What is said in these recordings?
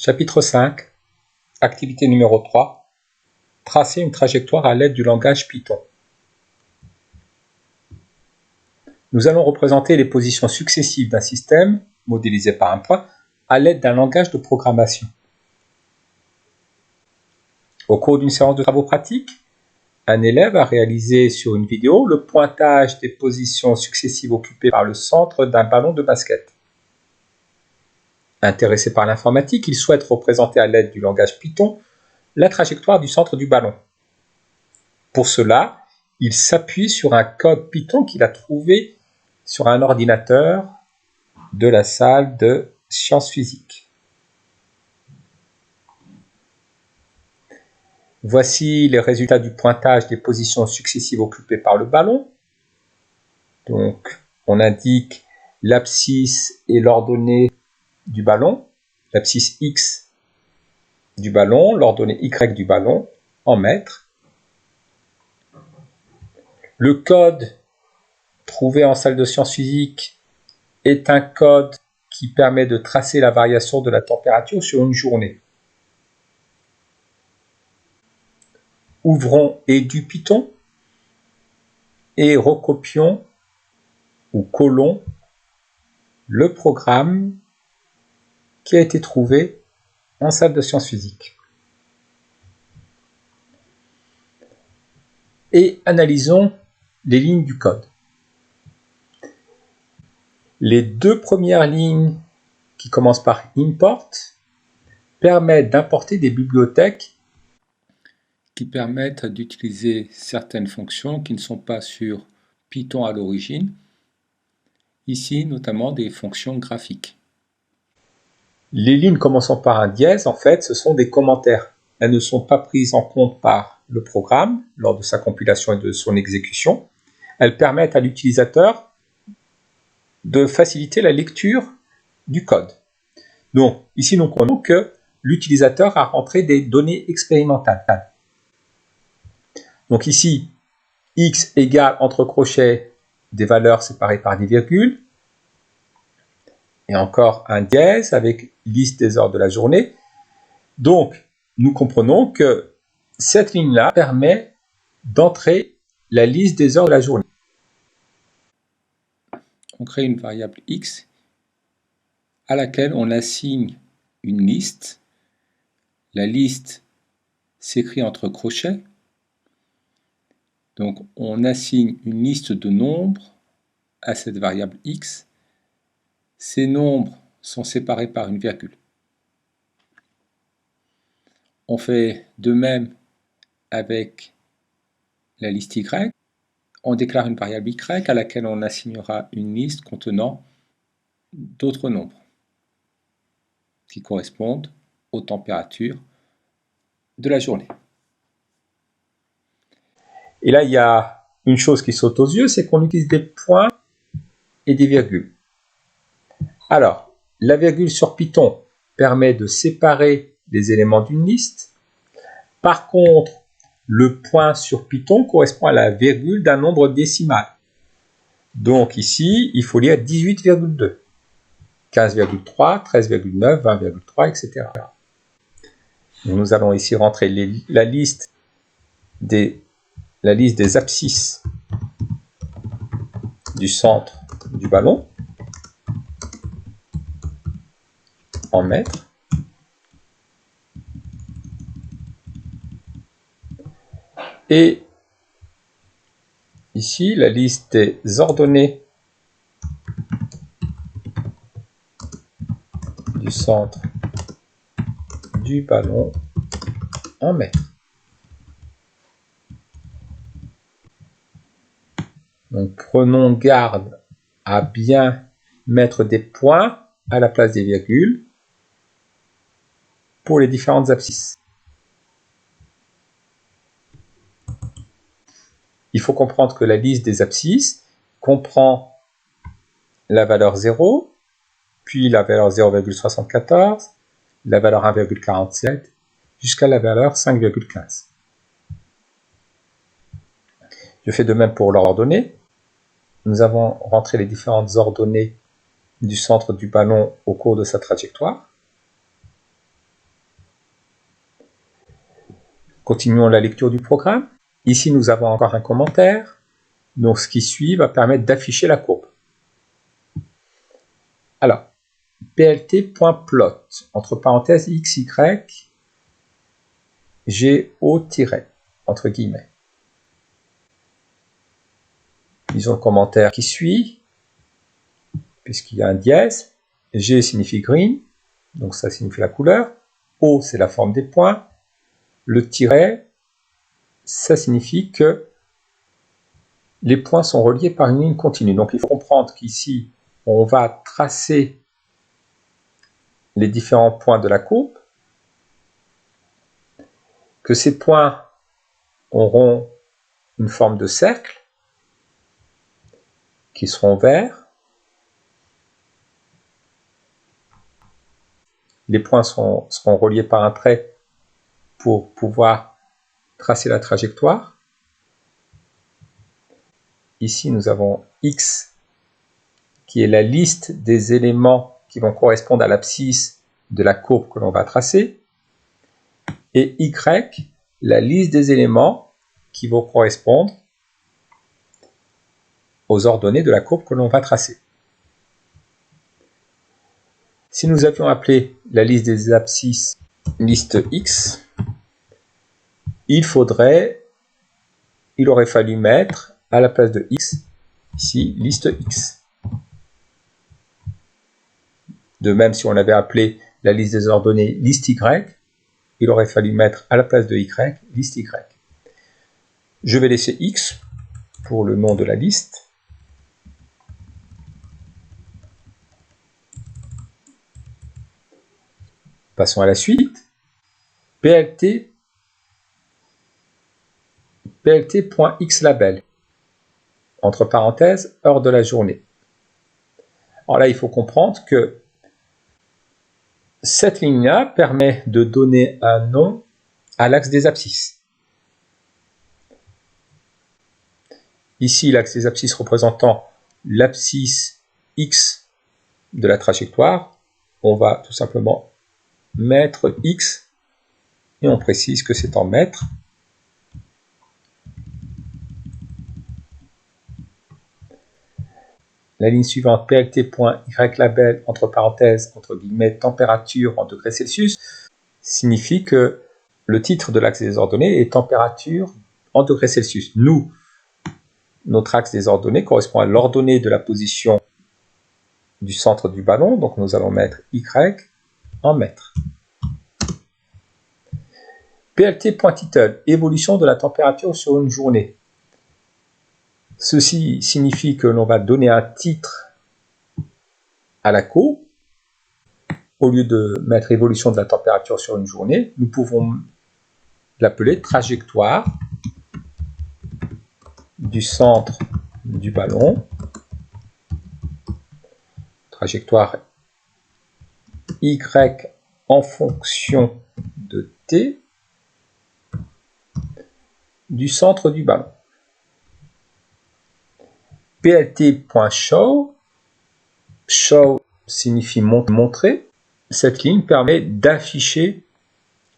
Chapitre 5, activité numéro 3, tracer une trajectoire à l'aide du langage Python. Nous allons représenter les positions successives d'un système, modélisé par un point, à l'aide d'un langage de programmation. Au cours d'une séance de travaux pratiques, un élève a réalisé sur une vidéo le pointage des positions successives occupées par le centre d'un ballon de basket. Intéressé par l'informatique, il souhaite représenter à l'aide du langage Python la trajectoire du centre du ballon. Pour cela, il s'appuie sur un code Python qu'il a trouvé sur un ordinateur de la salle de sciences physiques. Voici les résultats du pointage des positions successives occupées par le ballon. Donc, on indique l'abscisse et l'ordonnée du ballon, l'abscisse X du ballon, l'ordonnée Y du ballon en mètres. Le code trouvé en salle de sciences physiques est un code qui permet de tracer la variation de la température sur une journée. Ouvrons EduPython et recopions ou collons le programme qui a été trouvé en salle de sciences physiques. Et analysons les lignes du code. Les deux premières lignes qui commencent par import permettent d'importer des bibliothèques qui permettent d'utiliser certaines fonctions qui ne sont pas sur Python à l'origine, ici notamment des fonctions graphiques. Les lignes commençant par un dièse, en fait, ce sont des commentaires. Elles ne sont pas prises en compte par le programme lors de sa compilation et de son exécution. Elles permettent à l'utilisateur de faciliter la lecture du code. Donc, ici, nous comprenons que l'utilisateur a rentré des données expérimentales. Donc ici, x égale entre crochets des valeurs séparées par des virgules, et encore un dièse avec liste des heures de la journée. Donc, nous comprenons que cette ligne-là permet d'entrer la liste des heures de la journée. On crée une variable x à laquelle on assigne une liste. La liste s'écrit entre crochets. Donc, on assigne une liste de nombres à cette variable x. Ces nombres sont séparés par une virgule. On fait de même avec la liste y. On déclare une variable y à laquelle on assignera une liste contenant d'autres nombres qui correspondent aux températures de la journée. Et là, il y a une chose qui saute aux yeux, c'est qu'on utilise des points et des virgules. Alors, la virgule sur Python permet de séparer les éléments d'une liste. Par contre, le point sur Python correspond à la virgule d'un nombre décimal. Donc ici, il faut lire 18,2, 15,3, 13,9, 20,3, etc. Nous allons ici rentrer la liste des abscisses du centre du ballon en mètres. Et ici, la liste des ordonnées du centre du ballon en mètres. Donc, prenons garde à bien mettre des points à la place des virgules pour les différentes abscisses. Il faut comprendre que la liste des abscisses comprend la valeur 0, puis la valeur 0,74, la valeur 1,47, jusqu'à la valeur 5,15. Je fais de même pour l'ordonnée. Nous avons rentré les différentes ordonnées du centre du ballon au cours de sa trajectoire. Continuons la lecture du programme. Ici, nous avons encore un commentaire. Donc, ce qui suit va permettre d'afficher la courbe. Alors, plt.plot, entre parenthèses xy, go- entre guillemets. Disons le commentaire qui suit, puisqu'il y a un dièse. G signifie green, donc ça signifie la couleur. O, c'est la forme des points. Le tiret, ça signifie que les points sont reliés par une ligne continue. Donc il faut comprendre qu'ici, on va tracer les différents points de la courbe, que ces points auront une forme de cercle, qui seront verts. Les points seront reliés par un trait pour pouvoir tracer la trajectoire. Ici, nous avons X, qui est la liste des éléments qui vont correspondre à l'abscisse de la courbe que l'on va tracer. Et Y, la liste des éléments qui vont correspondre aux ordonnées de la courbe que l'on va tracer. Si nous avions appelé la liste des abscisses liste X, il aurait fallu mettre à la place de X, ici, liste X. De même, si on avait appelé la liste des ordonnées liste Y, il aurait fallu mettre à la place de Y, liste Y. Je vais laisser X pour le nom de la liste. Passons à la suite. plt.xlabel, entre parenthèses, heure de la journée. Alors là, il faut comprendre que cette ligne-là permet de donner un nom à l'axe des abscisses. Ici, l'axe des abscisses représentant l'abscisse X de la trajectoire, on va tout simplement mettre X et on précise que c'est en mètres. La ligne suivante, plt.ylabel, entre parenthèses, entre guillemets, température en degrés Celsius, signifie que le titre de l'axe des ordonnées est température en degrés Celsius. Notre axe des ordonnées correspond à l'ordonnée de la position du centre du ballon, donc nous allons mettre Y en mètres. plt.title, évolution de la température sur une journée. Ceci signifie que l'on va donner un titre à la courbe. Au lieu de mettre évolution de la température sur une journée, nous pouvons l'appeler trajectoire du centre du ballon, trajectoire Y en fonction de T du centre du ballon. plt.show, show signifie montrer. Cette ligne permet d'afficher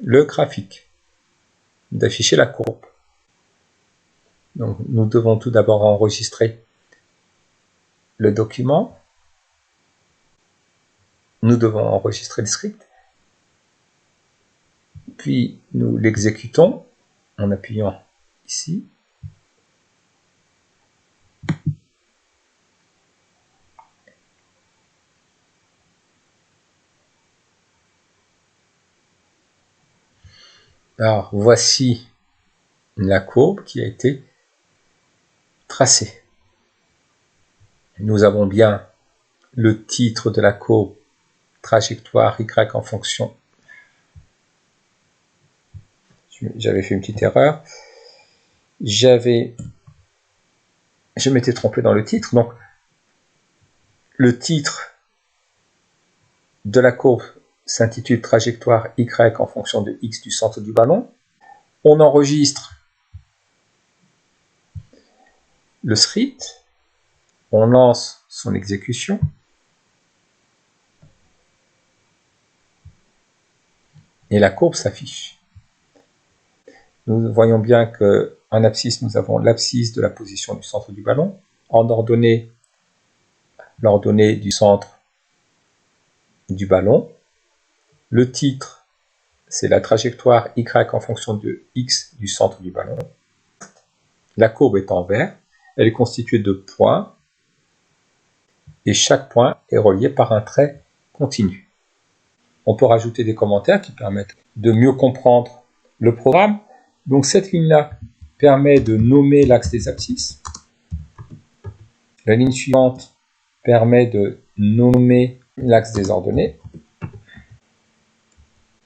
le graphique, d'afficher la courbe. Donc, nous devons tout d'abord enregistrer le document. Nous devons enregistrer le script. Puis, nous l'exécutons en appuyant ici. Alors, voici la courbe qui a été tracée. Nous avons bien le titre de la courbe, trajectoire Y en fonction. J'avais fait une petite erreur. Je m'étais trompé dans le titre. Donc, le titre de la courbe s'intitule trajectoire Y en fonction de X du centre du ballon. On enregistre le script. On lance son exécution. Et la courbe s'affiche. Nous voyons bien qu'en abscisse, nous avons l'abscisse de la position du centre du ballon. En ordonnée, l'ordonnée du centre du ballon. Le titre, c'est la trajectoire y en fonction de x du centre du ballon. La courbe est en vert. Elle est constituée de points. Et chaque point est relié par un trait continu. On peut rajouter des commentaires qui permettent de mieux comprendre le programme. Donc cette ligne-là permet de nommer l'axe des abscisses. La ligne suivante permet de nommer l'axe des ordonnées.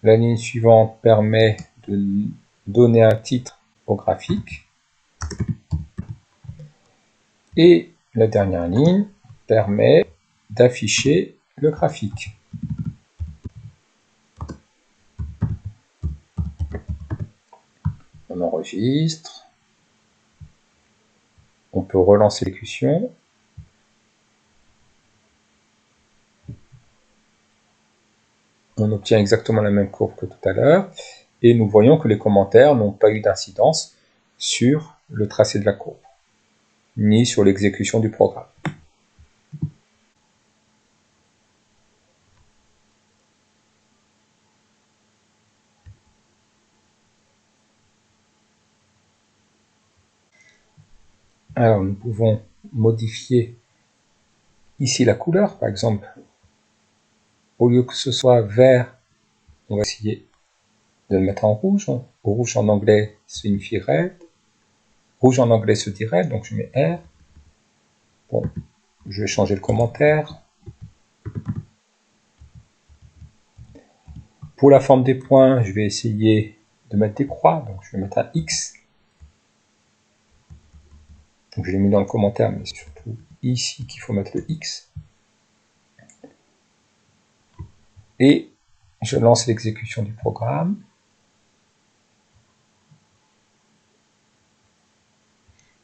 La ligne suivante permet de donner un titre au graphique. Et la dernière ligne permet d'afficher le graphique. On enregistre. On peut relancer l'exécution. On obtient exactement la même courbe que tout à l'heure. Et nous voyons que les commentaires n'ont pas eu d'incidence sur le tracé de la courbe, ni sur l'exécution du programme. Alors nous pouvons modifier ici la couleur, par exemple. Au lieu que ce soit vert, on va essayer de le mettre en rouge. Rouge en anglais signifie red. Rouge en anglais se dit red, donc je mets R. Bon, je vais changer le commentaire. Pour la forme des points, je vais essayer de mettre des croix, donc je vais mettre un X. Donc je l'ai mis dans le commentaire, mais c'est surtout ici qu'il faut mettre le X. Et je lance l'exécution du programme.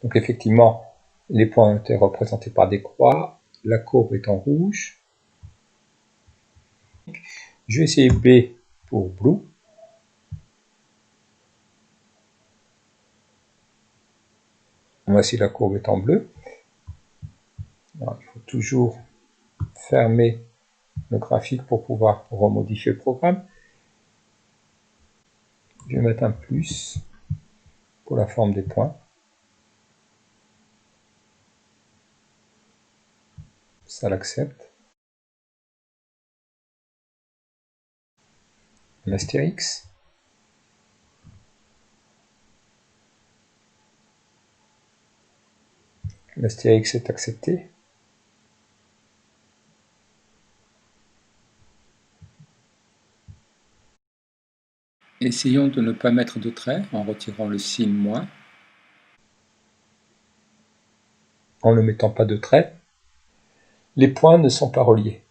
Donc effectivement, les points ont été représentés par des croix. La courbe est en rouge. Je vais essayer B pour blue. Voici la courbe est en bleu. Alors, il faut toujours fermer le graphique pour pouvoir remodifier le programme. Je vais mettre un plus pour la forme des points. Ça l'accepte. Un astérix. L'astérix est accepté. Essayons de ne pas mettre de trait en retirant le signe moins. En ne mettant pas de trait, les points ne sont pas reliés.